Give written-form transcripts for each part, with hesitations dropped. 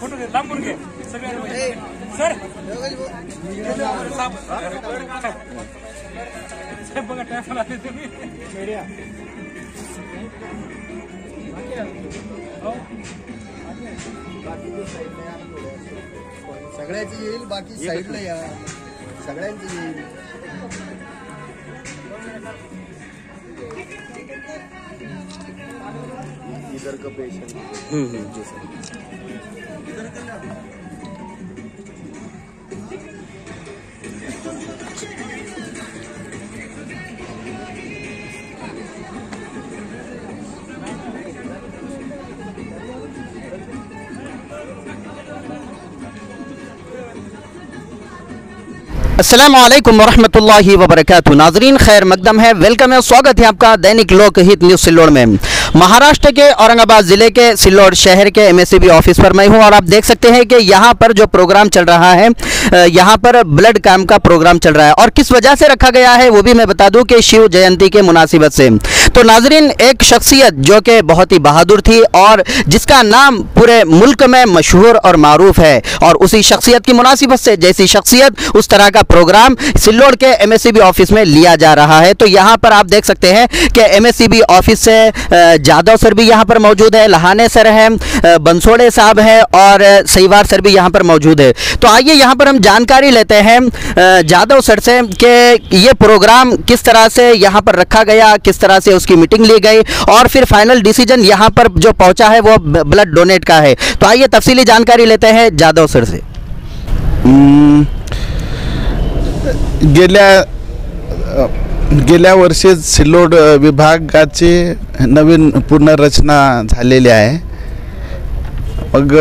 Photo लांबून घे सगळे सर बघा टॅफला तुम्ही मीडिया सगळ्याची येईल, बाकी साईडला या, सगळ्यांची येईल. इधर का पेशेंट जी सर. अस्सलामुअलैकुम वरहमतुल्लाहि वबरकातुहू। नाजरीन खैर मकदम है, वेलकम है, स्वागत है आपका दैनिक लोकहित न्यूज़ सिल्लोड़ में। महाराष्ट्र के औरंगाबाद ज़िले के सिल्लोड़ शहर के एमएससीबी ऑफिस पर मैं हूं और आप देख सकते हैं कि यहां पर जो प्रोग्राम चल रहा है, यहां पर ब्लड कैंप का प्रोग्राम चल रहा है और किस वजह से रखा गया है वो भी मैं बता दूं कि शिव जयंती के मुनासिबत से। तो नाजरीन, एक शख्सियत जो कि बहुत ही बहादुर थी और जिसका नाम पूरे मुल्क में मशहूर और मारूफ है, और उसी शख्सियत की मुनासिबत से जैसी शख्सियत उस तरह का प्रोग्राम सिल्लोड़ के एमएससीबी ऑफिस में लिया जा रहा है। तो यहाँ पर आप देख सकते हैं कि एमएससीबी ऑफिस से जादव सर भी यहाँ पर मौजूद है, लहाने सर हैं, बंसोड़े साहब हैं और सहीवार सर भी यहाँ पर मौजूद है। तो आइए यहाँ पर हम जानकारी लेते हैं जादव सर से कि ये प्रोग्राम किस तरह से यहाँ पर रखा गया, किस तरह से उसकी मीटिंग ली गई और फिर फाइनल डिसीजन यहाँ पर जो पहुँचा है वो ब्लड डोनेट का है। तो आइए तफसीली जानकारी लेते हैं जादव सर से। गेल्या वर्षी सिल्लोड विभागाची नवीन पुनर्रचना झालेली आहे। मग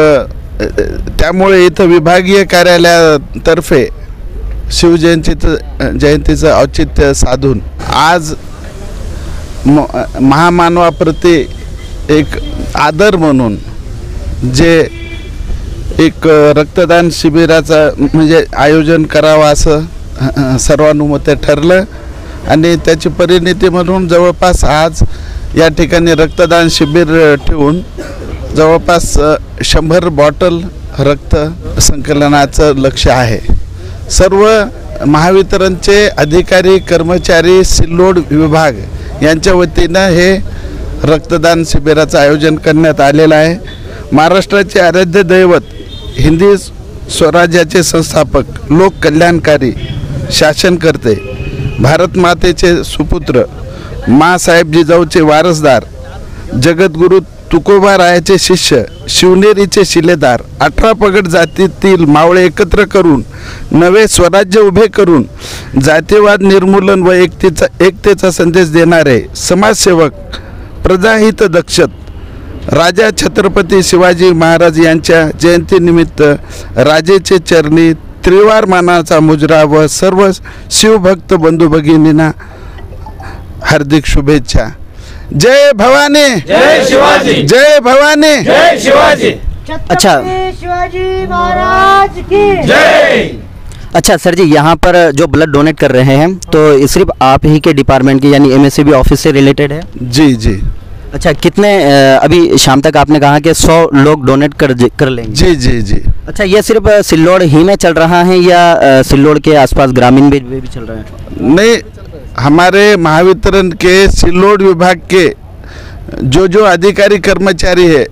त्यामुळे इथं विभागीय कार्यालयातर्फे शिवजयंतीचं औचित्य साधून आज महामानवाप्रती एक आदर म्हणून जे एक रक्तदान शिबिराचा म्हणजे आयोजन करावं असं सर्वानुमते ठरलं आणि त्याची परिणिती म्हणून जवळपास आज या ठिकाणी रक्तदान शिबिर ठेवून जवळपास 100 बॉटल रक्त संकलनाचं लक्ष्य आहे। सर्व महावितरणचे अधिकारी कर्मचारी सिल्लोड विभाग यांच्या वतीनं हे रक्तदान शिबिराचं आयोजन करण्यात आलेलं आहे। महाराष्ट्राचे आराध्य दैवत, हिंदी स्वराज्याचे संस्थापक, लोक कल्याणकारी शासनकर्ते, भारत मातेचे सुपुत्र, माँसाहेब जिजाऊचे वारसदार, जगद्गुरु तुकोबारायाचे शिष्य, शिवनेरीचे शिलेदार, 18 पगड जातीतील मावळे एकत्र करून नवे स्वराज्य उभे करून जातीवाद निर्मूलन व एकतेचा संदेश देणारे समाजसेवक, प्रजाहित दक्षत राजा छत्रपती शिवाजी महाराज यांच्या जयंतीनिमित्त राजेचे चरणी त्रिवार मानाचा मुजरा व सर्व शिवभक्त बंधू भगिनींना हार्दिक शुभेच्छा। जय भवानी, जय शिवाजी, जय भवानी, जय शिवाजी। अच्छा शिवाजी महाराज की जय। अच्छा सर जी, यहाँ पर जो ब्लड डोनेट कर रहे हैं तो सिर्फ आप ही के डिपार्टमेंट की यानी एमएससीबी ऑफिस से रिलेटेड है? जी जी। अच्छा, कितने अभी शाम तक आपने कहा कि 100 लोग डोनेट कर लेंगे? जी जी जी। अच्छा, ये सिर्फ सिल्लोड़ ही में चल रहा है या सिल्लोड़ के आसपास ग्रामीण भी चल रहा है? नहीं, हमारे महावितरण के सिल्लोड विभाग के जो अधिकारी कर्मचारी है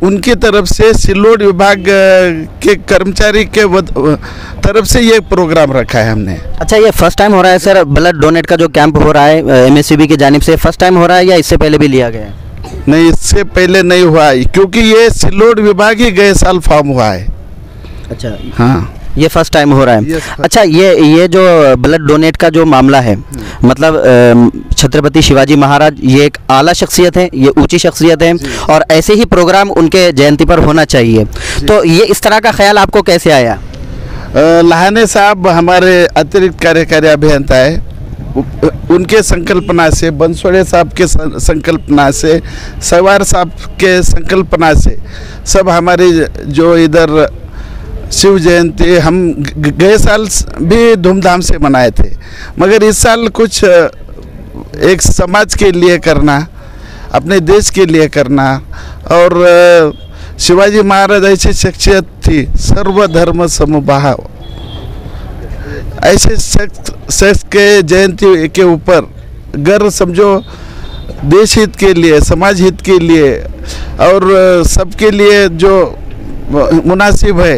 उनकी तरफ से सिल्लोड विभाग के कर्मचारी के तरफ से ये प्रोग्राम रखा है हमने। अच्छा, ये फर्स्ट टाइम हो रहा है सर ब्लड डोनेट का जो कैंप हो रहा है एमएससीबी की जानिब से, फर्स्ट टाइम हो रहा है या इससे पहले भी लिया गया है? नहीं, इससे पहले नहीं हुआ है क्योंकि ये सिल्लोड विभाग ही गए साल फॉर्म हुआ है। अच्छा, हाँ, ये फर्स्ट टाइम हो रहा है। अच्छा, ये जो ब्लड डोनेट का जो मामला है, मतलब छत्रपति शिवाजी महाराज ये एक आला शख्सियत है, ये ऊंची शख्सियत है और ऐसे ही प्रोग्राम उनके जयंती पर होना चाहिए। तो ये इस तरह का ख्याल आपको कैसे आया? लहाने साहब हमारे अतिरिक्त कार्यकारी अभियंता है, उनके संकल्पना से, बंसोड़े साहब के संकल्पना से, सवार साहब के संकल्पना से सब हमारी जो इधर शिव जयंती हम गए साल भी धूमधाम से मनाए थे, मगर इस साल कुछ एक समाज के लिए करना, अपने देश के लिए करना। और शिवाजी महाराज ऐसी शख्सियत थी, सर्वधर्म समभाव, ऐसे शख्स के जयंती के ऊपर गर्व समझो, देश हित के लिए, समाज हित के लिए और सबके लिए जो मुनासिब है,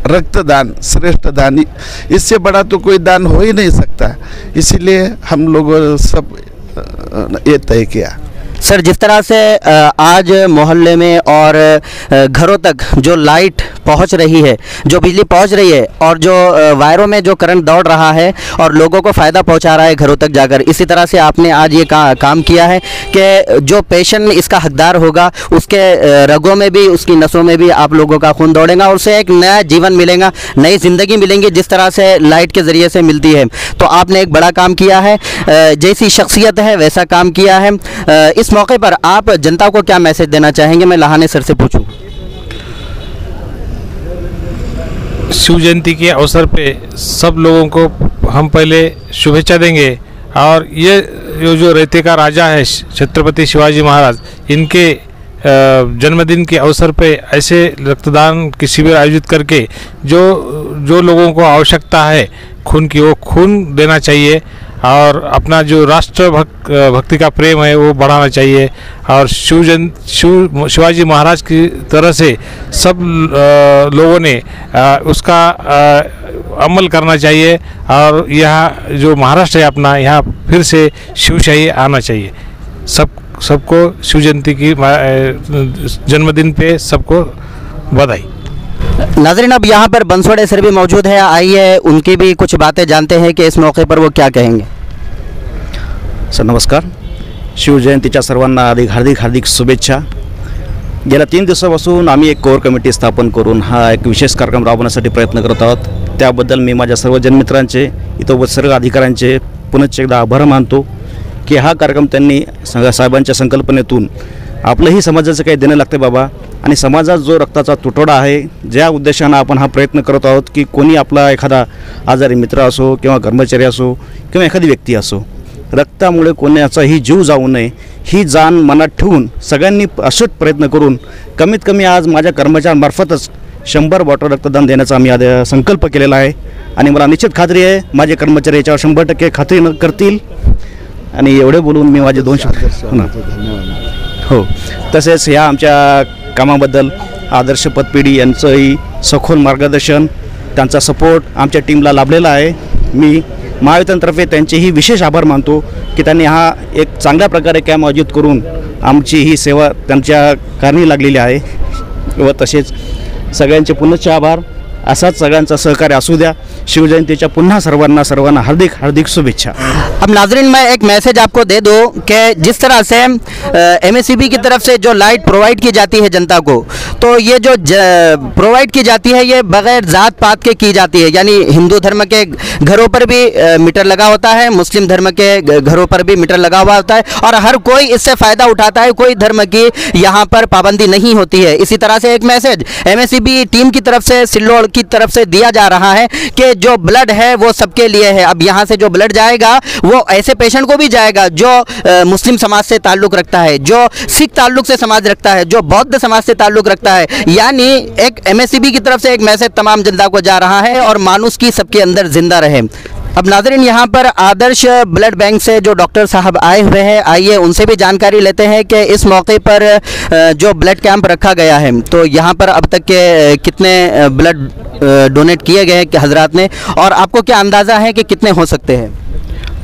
रक्तदान श्रेष्ठ दान, इससे बड़ा तो कोई दान हो ही नहीं सकता। इसीलिए हम लोगों सब ये तय किया। सर, जिस तरह से आज मोहल्ले में और घरों तक जो लाइट पहुंच रही है, जो बिजली पहुंच रही है और जो वायरों में जो करंट दौड़ रहा है और लोगों को फ़ायदा पहुंचा रहा है घरों तक जाकर, इसी तरह से आपने आज ये काम किया है कि जो पेशेंट इसका हकदार होगा उसके रगों में भी, उसकी नसों में भी आप लोगों का खून दौड़ेगा और उसे एक नया जीवन मिलेगा, नई ज़िंदगी मिलेंगी, जिस तरह से लाइट के ज़रिए से मिलती है। तो आपने एक बड़ा काम किया है, जैसी शख्सियत है वैसा काम किया है। इस मौके पर आप जनता को क्या मैसेज देना चाहेंगे? मैं लहाने सर से पूछूं। शिव जयंती के अवसर पे सब लोगों को हम पहले शुभेच्छा देंगे और ये जो रहते का राजा है छत्रपति शिवाजी महाराज, इनके जन्मदिन के अवसर पे ऐसे रक्तदान की शिविर आयोजित करके जो लोगों को आवश्यकता है खून की, वो खून देना चाहिए और अपना जो राष्ट्र भक्ति का प्रेम है वो बढ़ाना चाहिए। और शिवाजी महाराज की तरह से सब लोगों ने उसका अमल करना चाहिए और यहाँ जो महाराष्ट्र है अपना, यहाँ फिर से शिवशाही आना चाहिए। सबको शिव जयंती की जन्मदिन पे सबको बधाई। नाज़रीन, अब यहाँ पर बंसोड़े सर भी मौजूद है, आइए उनकी भी कुछ बातें जानते हैं कि इस मौके पर वो क्या कहेंगे। सर नमस्कार, शिवजयंतीच्या सर्वांना हार्दिक शुभेच्छा। गेल्या 3 दिवसापासून आम्ही एक कोर कमिटी स्थापन करून हा एक विशेष कार्यक्रम राबवण्यासाठी प्रयत्न करत आहोत। त्याबद्दल मी माझ्या सर्व जनमित्रांचे, इतर सर्व अधिकाऱ्यांचे पुनश्च एकदा आभार मानतो की हा कार्यक्रम त्यांनी साहेबांच्या संकल्पनेतून आपलंही समाजाचं काही देणं लागते बाबा, आणि समाजात जो रक्ताचा तुटवडा आहे, ज्या उद्देशानं आपण हा प्रयत्न करत आहोत की कोणी आपला एखादा आजारी मित्र असो किंवा कर्मचारी असो किंवा एखादी व्यक्ती असो, रक्तामुळे कोणाचाही जीव जाऊ नये ही जाण मनात ठेवून सगळ्यांनी असूट प्रयत्न करून कमीत कमी आज माझ्या कर्मचाऱ्यांमार्फतच 100 बॉटल रक्तदान देण्याचा आम्ही आज संकल्प केलेला आहे आणि मला निश्चित खात्री आहे माझे कर्मचारी याच्यावर 100% खात्री करतील। आणि एवढे बोलून मी माझे 2 शब्द हो, तसेच ह्या आमच्या कामाबद्दल आदर्श पतपिढी यांचंही सखोल मार्गदर्शन, त्यांचा सपोर्ट आमच्या टीमला लाभलेला आहे। मी महावितरणतर्फे त्यांचेही विशेष आभार मानतो की त्यांनी हा एक चांगल्या प्रकारे कॅम्प आयोजित करून आमची ही सेवा त्यांच्या कारणी लागलेली आहे व तसेच सगळ्यांचे पुनश्च आभार। असाच सगळ्यांचा सहकार्य असू द्या। शिवजयंतीच्या पुन्हा सर्वांना हार्दिक शुभेच्छा। अब नाजरीन, मैं एक मैसेज आपको दे दूं कि जिस तरह से एमएससीबी की तरफ से जो लाइट प्रोवाइड की जाती है जनता को, तो ये जो प्रोवाइड की जाती है ये बगैर जात पात के की जाती है, यानी हिंदू धर्म के घरों पर भी मीटर लगा होता है, मुस्लिम धर्म के घरों पर भी मीटर लगा हुआ होता है और हर कोई इससे फ़ायदा उठाता है, कोई धर्म की यहाँ पर पाबंदी नहीं होती है। इसी तरह से एक मैसेज एमएससीबी टीम की तरफ से, सिल्लोड़ की तरफ से दिया जा रहा है कि जो ब्लड है वो सबके लिए है। अब यहाँ से जो ब्लड जाएगा वो ऐसे पेशेंट को भी जाएगा जो मुस्लिम समाज से ताल्लुक़ रखता है, जो सिख ताल्लुक़ से समाज रखता है, जो बौद्ध समाज से ताल्लुक़ रखता है। यानी एक एमएससीबी की तरफ से एक मैसेज तमाम जनता को जा रहा है और मानुस की सबके अंदर जिंदा रहे। अब नाज़रीन, यहाँ पर आदर्श ब्लड बैंक से जो डॉक्टर साहब आए हुए हैं, आइए उनसे भी जानकारी लेते हैं कि इस मौके पर जो ब्लड कैंप रखा गया है तो यहाँ पर अब तक के कितने ब्लड डोनेट किए गए हैं हजरात ने, और आपको क्या अंदाज़ा है कि कितने हो सकते हैं?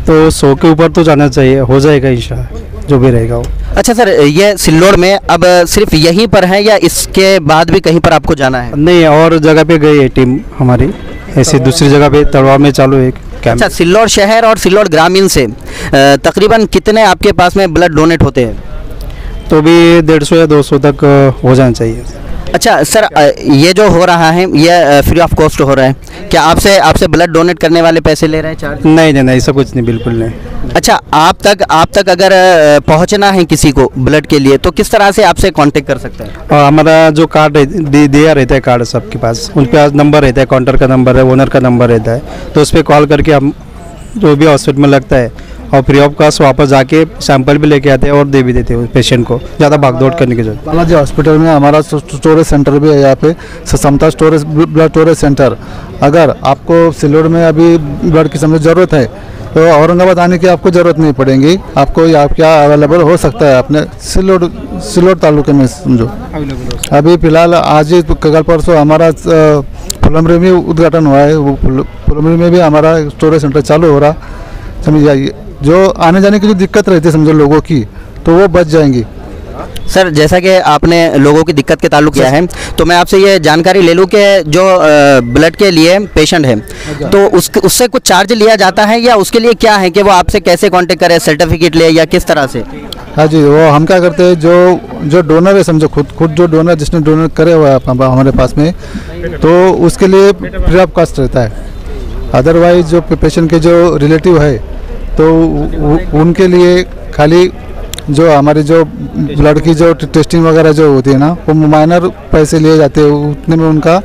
तो 100 के ऊपर तो जाना चाहिए, हो जाएगा इंशाल्लाह जो भी रहेगा वो। अच्छा सर, ये सिल्लोड़ में अब सिर्फ यहीं पर है या इसके बाद भी कहीं पर आपको जाना है? नहीं, और जगह पे गई है टीम हमारी, ऐसे दूसरी जगह पे तड़वा में चालू है कैंप। अच्छा, सिल्लोड़ शहर और सिल्लोड़ ग्रामीण से तकरीबन कितने आपके पास में ब्लड डोनेट होते हैं? तो भी 150 या 200 तक हो जाना चाहिए। अच्छा सर, ये जो हो रहा है ये फ्री ऑफ कॉस्ट हो रहा है क्या? आपसे ब्लड डोनेट करने वाले पैसे ले रहे हैं चार्ज? नहीं नहीं नहीं, ऐसा कुछ नहीं, बिल्कुल नहीं। अच्छा, आप तक अगर पहुंचना है किसी को ब्लड के लिए तो किस तरह से आपसे कांटेक्ट कर सकते हैं? और हमारा जो कार्ड दिया रहता है, कार्ड सबके पास, उन पर नंबर रहता है, काउंटर का नंबर है, ओनर का नंबर रहता है, तो उस पर कॉल करके हम जो भी हॉस्पिटल में लगता है और फ्री ऑफ कॉस्ट वापस जाके सैंपल भी लेके आते हैं और दे भी देते हैं पेशेंट को, ज़्यादा भागदौड़ करने की जरूरत। बालाजी हॉस्पिटल में हमारा स्टोरेज सेंटर भी है, यहाँ पे समता स्टोरेज ब्लड स्टोरेज सेंटर। अगर आपको सिल्लोड में अभी ब्लड की समझो ज़रूरत है तो औरंगाबाद आने की आपको ज़रूरत नहीं पड़ेगी, आपको यहाँ क्या अवेलेबल हो सकता है अपने सिल्लोड तालुके में समझो। अभी फ़िलहाल आज ही कल परसों हमारा फुलमरी में उद्घाटन हुआ है, वो फुलमरी में भी हमारा स्टोरेज सेंटर चालू हो रहा, समझ जाइए। जो आने जाने की जो दिक्कत रहती है समझो लोगों की, तो वो बच जाएंगी। सर, जैसा कि आपने लोगों की दिक्कत के ताल्लुक किया है तो मैं आपसे ये जानकारी ले लूँ कि जो ब्लड के लिए पेशेंट है तो उससे कुछ चार्ज लिया जाता है या उसके लिए क्या है कि वो आपसे कैसे कांटेक्ट करे, सर्टिफिकेट ले या किस तरह से? हाँ जी, वो हम क्या करते हैं, जो डोनर है समझो, खुद जो डोनर जिसने डोनेट करे हुआ है हमारे पास में, तो उसके लिए फ्री ऑफ कॉस्ट रहता है। अदरवाइज जो पेशेंट के जो रिलेटिव है तो उनके लिए खाली जो हमारी जो ब्लड की जो टेस्टिंग वगैरह जो होती है ना, वो माइनर पैसे लिए जाते हैं, उतने में उनका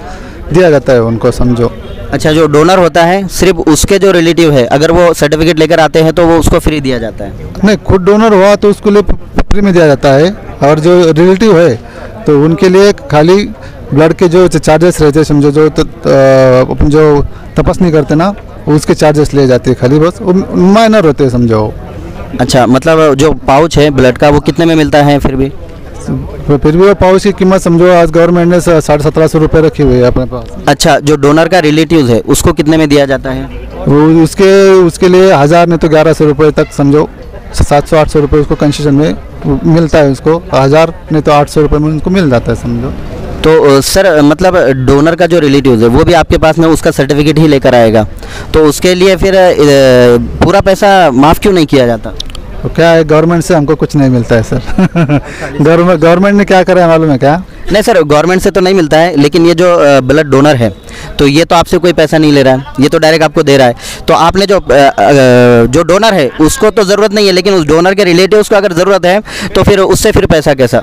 दिया जाता है उनको, समझो। अच्छा, जो डोनर होता है सिर्फ उसके जो रिलेटिव है अगर वो सर्टिफिकेट लेकर आते हैं तो वो उसको फ्री दिया जाता है? नहीं, खुद डोनर हुआ तो उसके लिए फ्री में दिया जाता है, और जो रिलेटिव है तो उनके लिए खाली ब्लड के जो चार्जेस रहते हैं समझो, जो अपन जो तपस्नी करते ना उसके चार्जेस लिए जाते हैं खाली, बस माइनर होते हैं समझो। अच्छा, मतलब जो पाउच है ब्लड का वो कितने में मिलता है फिर भी? फिर भी वो पाउच की कीमत समझो आज गवर्नमेंट ने 1750 रुपये रखी हुई है अपने पास। अच्छा, जो डोनर का रिलेटिव है उसको कितने में दिया जाता है? वो उसके लिए 1000 नहीं तो 1100 रुपये तक समझो, 700-800 रुपये उसको कंसेशन में मिलता है, उसको 1000 नहीं तो 800 रुपये में उनको मिल जाता है समझो। तो सर, मतलब डोनर का जो रिलेटिव है वो भी आपके पास में उसका सर्टिफिकेट ही लेकर आएगा, तो उसके लिए फिर पूरा पैसा माफ़ क्यों नहीं किया जाता? तो क्या है, गवर्नमेंट से हमको कुछ नहीं मिलता है सर। गवर्नमेंट ने क्या करा है मालूम है क्या? नहीं सर, गवर्नमेंट से तो नहीं मिलता है, लेकिन ये जो ब्लड डोनर है तो ये तो आपसे कोई पैसा नहीं ले रहा है, ये तो डायरेक्ट आपको दे रहा है। तो आपने जो डोनर है उसको तो ज़रूरत नहीं है, लेकिन उस डोनर के रिलेटिव्स को अगर ज़रूरत है तो फिर उससे फिर पैसा कैसा?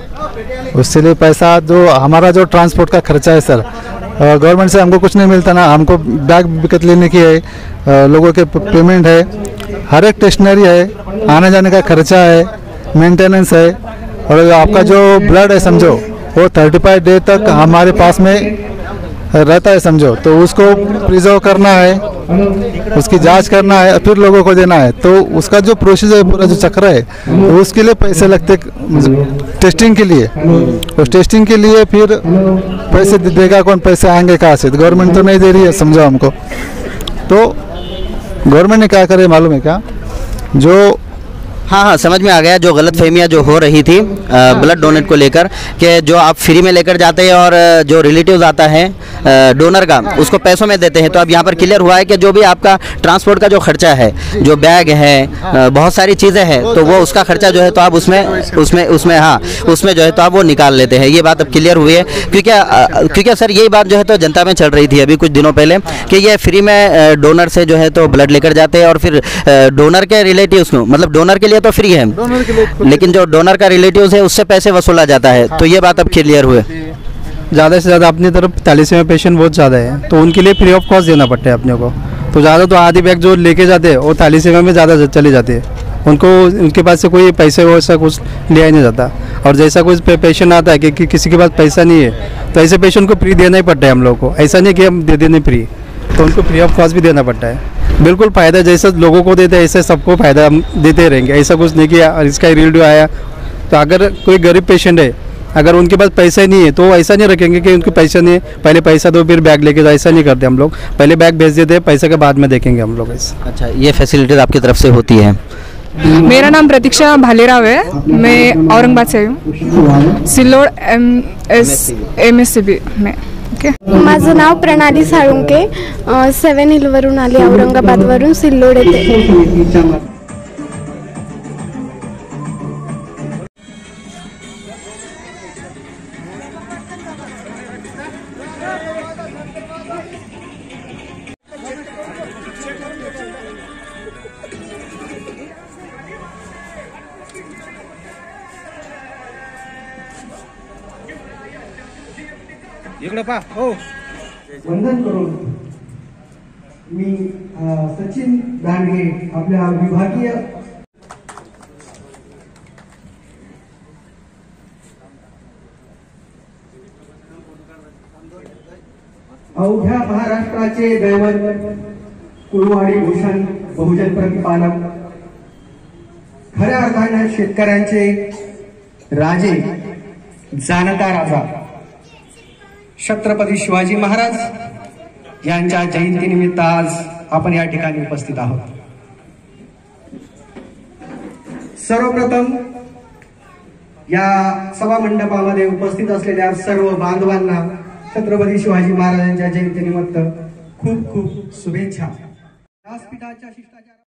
उससे लिए पैसा जो हमारा जो ट्रांसपोर्ट का खर्चा है सर, गवर्नमेंट से हमको कुछ नहीं मिलता ना, हमको बैग विकत लेने की है, लोगों के पेमेंट है, हर एक स्टेशनरी है, आने जाने का खर्चा है, मेंटेनेंस है, और आपका जो ब्लड है समझो वो 35 डे तक हमारे पास में रहता है समझो, तो उसको प्रिजर्व करना है, उसकी जांच करना है, फिर लोगों को देना है, तो उसका जो प्रोसीजर है पूरा जो चक्र है तो उसके लिए पैसे लगते टेस्टिंग के लिए, उस टेस्टिंग के लिए फिर पैसे देगा कौन, पैसे आएंगे कहाँ से? गवर्नमेंट तो नहीं दे रही है समझो हमको। तो गवर्नमेंट ने क्या करे मालूम है क्या, जो हाँ, समझ में आ गया, जो गलतफहमियां जो हो रही थी ब्लड डोनेट को लेकर कि जो आप फ्री में लेकर जाते हैं और जो रिलेटिव्स आता है डोनर का उसको पैसों में देते हैं, तो अब यहाँ पर क्लियर हुआ है कि जो भी आपका ट्रांसपोर्ट का जो खर्चा है, जो बैग है, बहुत सारी चीज़ें हैं, तो वो उसका खर्चा जो है तो आप उसमें जो है तो आप वो निकाल लेते हैं। ये बात अब क्लियर हुई है, क्योंकि सर यही बात जो है तो जनता में चल रही थी अभी कुछ दिनों पहले कि ये फ्री में डोनर से जो है तो ब्लड लेकर जाते हैं और फिर डोनर के रिलेटिव्स को, मतलब डोनर के लिए तो फ्री है, लेकिन जो डोनर का रिलेटिव्स है उससे पैसे वसूला जाता है, तो ये बात अब क्लियर हुए। ज़्यादा से ज़्यादा अपनी तरफ 43 पेशेंट बहुत ज़्यादा है, तो उनके लिए फ्री ऑफ कॉस्ट देना पड़ता है अपने को, तो ज़्यादा तो आधी बैग जो लेके जाते हैं वो 43 में ज़्यादा चले जाते हैं, उनको उनके पास से कोई पैसे वैसा कुछ लिया ही नहीं जाता। और जैसा कोई पेशेंट आता है कि किसी के पास पैसा नहीं है तो ऐसे पेशेंट को फ्री देना ही पड़ता है हम लोग को, ऐसा नहीं कि हम दे देने फ्री, तो उनको फ्री ऑफ कॉस्ट भी देना पड़ता है। बिल्कुल फ़ायदा जैसे लोगों को देते हैं ऐसे सबको फ़ायदा हम देते रहेंगे, ऐसा कुछ नहीं किया और इसका रिलेटिव आया तो अगर कोई गरीब पेशेंट है अगर उनके पास पैसा नहीं है तो ऐसा नहीं रखेंगे कि उनके पैसा नहीं है, पहले पैसा दो फिर बैग लेके जाओ, ऐसा नहीं करते हम लोग, पहले बैग भेज देते हैं, पैसे के बाद में देखेंगे हम लोग ऐसा। अच्छा, ये फैसिलिटीज आपकी तरफ से होती है? मेरा नाम प्रतीक्षा भालेराव है, मैं औरंगाबाद से हूँ, सिल्लोड MSCB में। माझं नाव प्रणाली साळुंके, 7 हिलवरून आली, औरंगाबादवरून सिल्लोड येथे। वंदन करून मी सचिन दांडगे आपल्या विभागीय अवघ्या महाराष्ट्राचे दैवत कुळवाडी भूषण बहुजन प्रतिपालक खऱ्या अर्थाने शेतकऱ्यांचे राजे जाणता राजा छत्रपती शिवाजी महाराज यांच्या जयंतीनिमित्त आज आपण या ठिकाणी उपस्थित आहोत. सर्वप्रथम या सभा मंडपामध्ये उपस्थित असलेल्या सर्व बांधवांना छत्रपती शिवाजी महाराजांच्या जयंतीनिमित्त खूप खूप शुभेच्छा. व्यासपीठाच्या शिष्टाचार